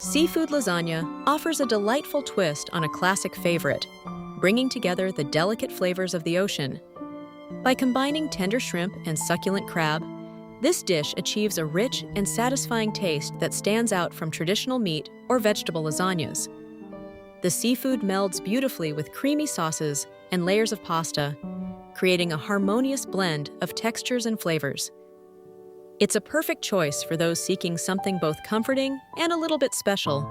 Seafood lasagna offers a delightful twist on a classic favorite, bringing together the delicate flavors of the ocean. By combining tender shrimp and succulent crab, this dish achieves a rich and satisfying taste that stands out from traditional meat or vegetable lasagnas. The seafood melds beautifully with creamy sauces and layers of pasta, creating a harmonious blend of textures and flavors. It's a perfect choice for those seeking something both comforting and a little bit special.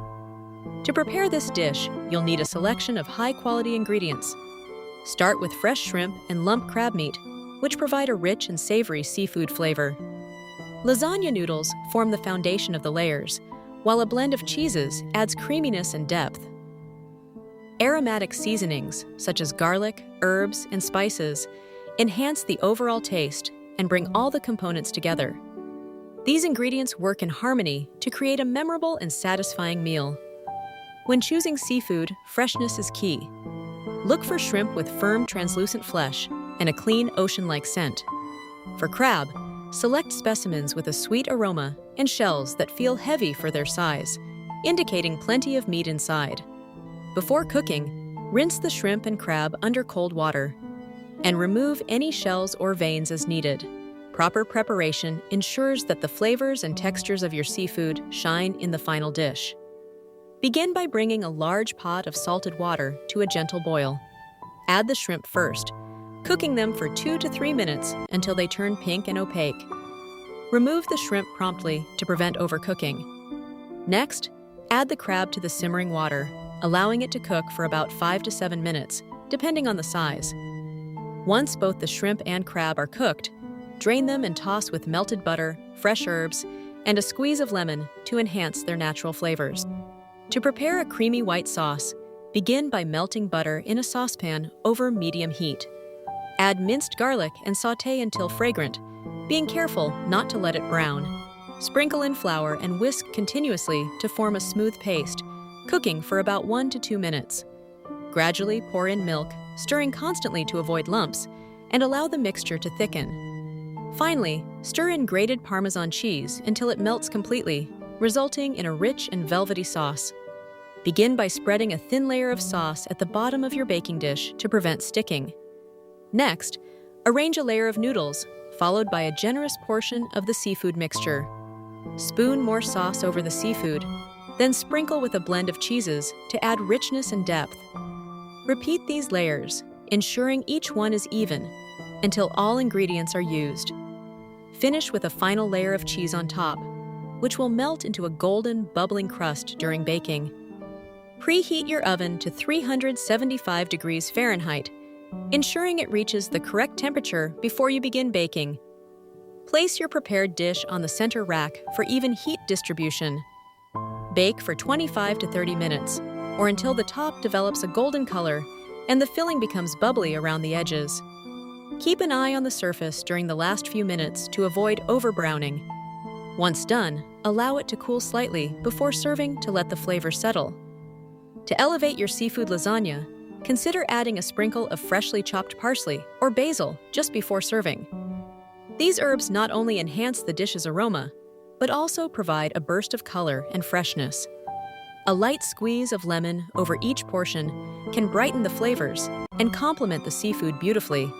To prepare this dish, you'll need a selection of high-quality ingredients. Start with fresh shrimp and lump crab meat, which provide a rich and savory seafood flavor. Lasagna noodles form the foundation of the layers, while a blend of cheeses adds creaminess and depth. Aromatic seasonings, such as garlic, herbs, and spices, enhance the overall taste and bring all the components together. These ingredients work in harmony to create a memorable and satisfying meal. When choosing seafood, freshness is key. Look for shrimp with firm, translucent flesh and a clean, ocean-like scent. For crab, select specimens with a sweet aroma and shells that feel heavy for their size, indicating plenty of meat inside. Before cooking, rinse the shrimp and crab under cold water and remove any shells or veins as needed. Proper preparation ensures that the flavors and textures of your seafood shine in the final dish. Begin by bringing a large pot of salted water to a gentle boil. Add the shrimp first, cooking them for 2 to 3 minutes until they turn pink and opaque. Remove the shrimp promptly to prevent overcooking. Next, add the crab to the simmering water, allowing it to cook for about 5 to 7 minutes, depending on the size. Once both the shrimp and crab are cooked, drain them and toss with melted butter, fresh herbs, and a squeeze of lemon to enhance their natural flavors. To prepare a creamy white sauce, begin by melting butter in a saucepan over medium heat. Add minced garlic and sauté until fragrant, being careful not to let it brown. Sprinkle in flour and whisk continuously to form a smooth paste, cooking for about 1 to 2 minutes. Gradually pour in milk, stirring constantly to avoid lumps, and allow the mixture to thicken. Finally, stir in grated Parmesan cheese until it melts completely, resulting in a rich and velvety sauce. Begin by spreading a thin layer of sauce at the bottom of your baking dish to prevent sticking. Next, arrange a layer of noodles, followed by a generous portion of the seafood mixture. Spoon more sauce over the seafood, then sprinkle with a blend of cheeses to add richness and depth. Repeat these layers, ensuring each one is even, until all ingredients are used. Finish with a final layer of cheese on top, which will melt into a golden, bubbling crust during baking. Preheat your oven to 375 degrees Fahrenheit, ensuring it reaches the correct temperature before you begin baking. Place your prepared dish on the center rack for even heat distribution. Bake for 25 to 30 minutes, or until the top develops a golden color and the filling becomes bubbly around the edges. Keep an eye on the surface during the last few minutes to avoid overbrowning. Once done, allow it to cool slightly before serving to let the flavor settle. To elevate your seafood lasagna, consider adding a sprinkle of freshly chopped parsley or basil just before serving. These herbs not only enhance the dish's aroma, but also provide a burst of color and freshness. A light squeeze of lemon over each portion can brighten the flavors and complement the seafood beautifully.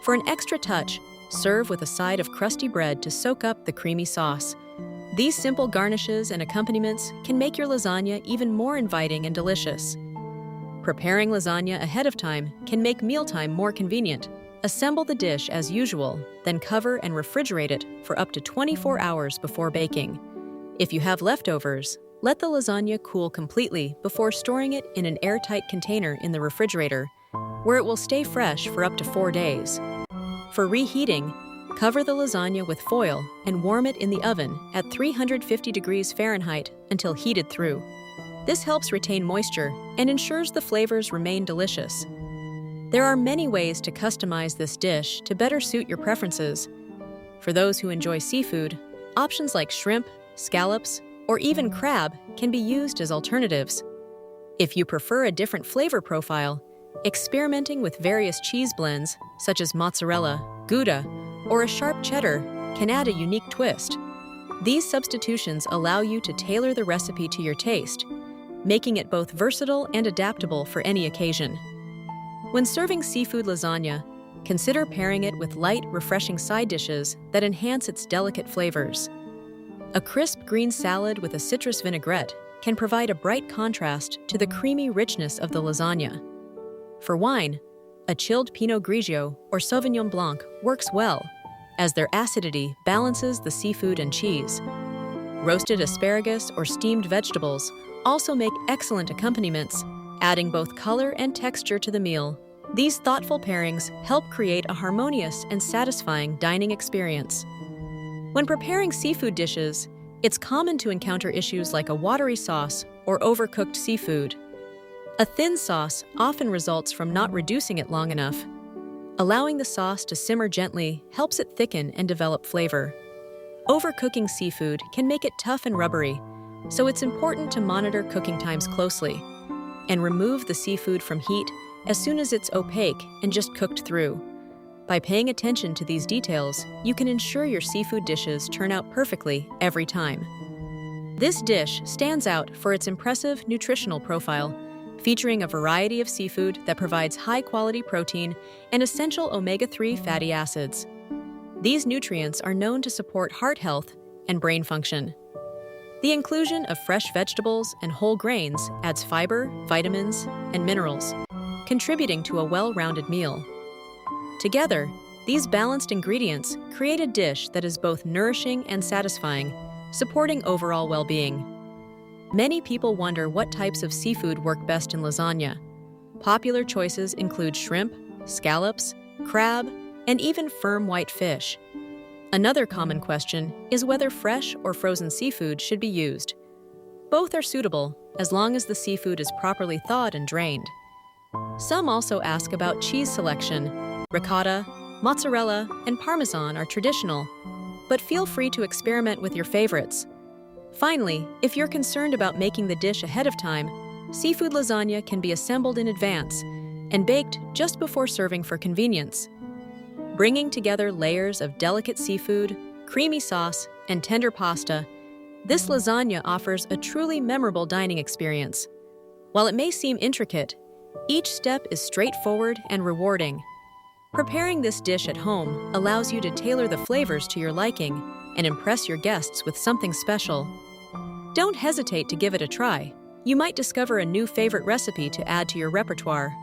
For an extra touch, serve with a side of crusty bread to soak up the creamy sauce. These simple garnishes and accompaniments can make your lasagna even more inviting and delicious. Preparing lasagna ahead of time can make mealtime more convenient. Assemble the dish as usual, then cover and refrigerate it for up to 24 hours before baking. If you have leftovers, let the lasagna cool completely before storing it in an airtight container in the refrigerator, where it will stay fresh for up to 4 days. For reheating, cover the lasagna with foil and warm it in the oven at 350 degrees Fahrenheit until heated through. This helps retain moisture and ensures the flavors remain delicious. There are many ways to customize this dish to better suit your preferences. For those who enjoy seafood, options like shrimp, scallops, or even crab can be used as alternatives. If you prefer a different flavor profile, experimenting with various cheese blends, such as mozzarella, Gouda, or a sharp cheddar, can add a unique twist. These substitutions allow you to tailor the recipe to your taste, making it both versatile and adaptable for any occasion. When serving seafood lasagna, consider pairing it with light, refreshing side dishes that enhance its delicate flavors. A crisp green salad with a citrus vinaigrette can provide a bright contrast to the creamy richness of the lasagna. For wine, a chilled Pinot Grigio or Sauvignon Blanc works well, as their acidity balances the seafood and cheese. Roasted asparagus or steamed vegetables also make excellent accompaniments, adding both color and texture to the meal. These thoughtful pairings help create a harmonious and satisfying dining experience. When preparing seafood dishes, it's common to encounter issues like a watery sauce or overcooked seafood. A thin sauce often results from not reducing it long enough. Allowing the sauce to simmer gently helps it thicken and develop flavor. Overcooking seafood can make it tough and rubbery, so it's important to monitor cooking times closely and remove the seafood from heat as soon as it's opaque and just cooked through. By paying attention to these details, you can ensure your seafood dishes turn out perfectly every time. This dish stands out for its impressive nutritional profile, featuring a variety of seafood that provides high-quality protein and essential omega-3 fatty acids. These nutrients are known to support heart health and brain function. The inclusion of fresh vegetables and whole grains adds fiber, vitamins, and minerals, contributing to a well-rounded meal. Together, these balanced ingredients create a dish that is both nourishing and satisfying, supporting overall well-being. Many people wonder what types of seafood work best in lasagna. Popular choices include shrimp, scallops, crab, and even firm white fish. Another common question is whether fresh or frozen seafood should be used. Both are suitable as long as the seafood is properly thawed and drained. Some also ask about cheese selection. Ricotta, mozzarella, and Parmesan are traditional, but feel free to experiment with your favorites. Finally, if you're concerned about making the dish ahead of time, seafood lasagna can be assembled in advance and baked just before serving for convenience. Bringing together layers of delicate seafood, creamy sauce, and tender pasta, this lasagna offers a truly memorable dining experience. While it may seem intricate, each step is straightforward and rewarding. Preparing this dish at home allows you to tailor the flavors to your liking and impress your guests with something special. Don't hesitate to give it a try. You might discover a new favorite recipe to add to your repertoire.